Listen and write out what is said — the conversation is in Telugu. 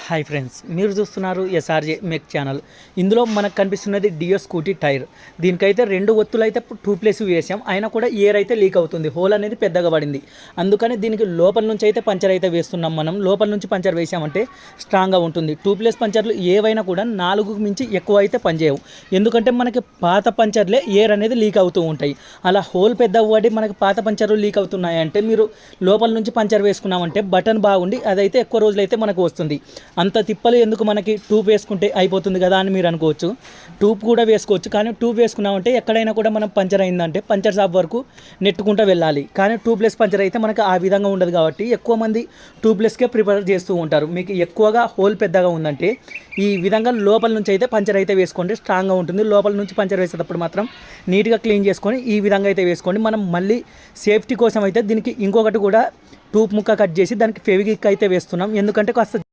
హాయ్ ఫ్రెండ్స్, మీరు చూస్తున్నారు ఎస్ఆర్జే మెక్ ఛానల్. ఇందులో మనకు కనిపిస్తున్నది డియో స్కూటీ టైర్. దీనికైతే 2 ఒత్తులు అయితే 2 ప్లేస్ వేసాం, అయినా కూడా ఎయిర్ అయితే లీక్ అవుతుంది. హోల్ అనేది పెద్దగా పడింది. అందుకని దీనికి లోపల నుంచి అయితే పంచర్ అయితే వేస్తున్నాం. మనం లోపల నుంచి పంచర్ వేసామంటే స్ట్రాంగ్గా ఉంటుంది. 2 ప్లేస్ పంచర్లు ఏవైనా కూడా 4కు మించి ఎక్కువ అయితే పనిచేయవు. ఎందుకంటే మనకి పాత పంచర్లే ఎయిర్ అనేది లీక్ అవుతూ ఉంటాయి. అలా హోల్ పెద్ద పడి మనకి పాత పంచర్లు లీక్ అవుతున్నాయంటే మీరు లోపల నుంచి పంచర్ వేసుకున్నామంటే బటన్ బాగుండి అదైతే ఎక్కువ రోజులైతే మనకు వస్తుంది. అంత తిప్పలు ఎందుకు, మనకి ట్యూబ్ వేసుకుంటే అయిపోతుంది కదా అని మీరు అనుకోవచ్చు. ట్యూబ్ కూడా వేసుకోవచ్చు, కానీ ట్యూబ్ వేసుకున్నామంటే ఎక్కడైనా కూడా మనం పంచర్ అయిందంటే పంచర్ షాప్ వరకు నెట్టుకుంటూ వెళ్ళాలి. కానీ ట్యూబ్లెస్ పంచర్ అయితే మనకు ఆ విధంగా ఉండదు కాబట్టి ఎక్కువ మంది ట్యూబ్లెస్కే ప్రిఫర్ చేస్తూ ఉంటారు. మీకు ఎక్కువగా హోల్ పెద్దగా ఉందంటే ఈ విధంగా లోపల నుంచి అయితే పంచర్ అయితే వేసుకోండి, స్ట్రాంగ్గా ఉంటుంది. లోపల నుంచి పంచర్ వేసేటప్పుడు మాత్రం నీట్గా క్లీన్ చేసుకొని ఈ విధంగా అయితే వేసుకోండి. మనం మళ్ళీ సేఫ్టీ కోసం అయితే దీనికి ఇంకొకటి కూడా ట్యూబ్ ముక్క కట్ చేసి దానికి ఫెవిక్విక్ అయితే వేస్తున్నాం. ఎందుకంటే కాస్త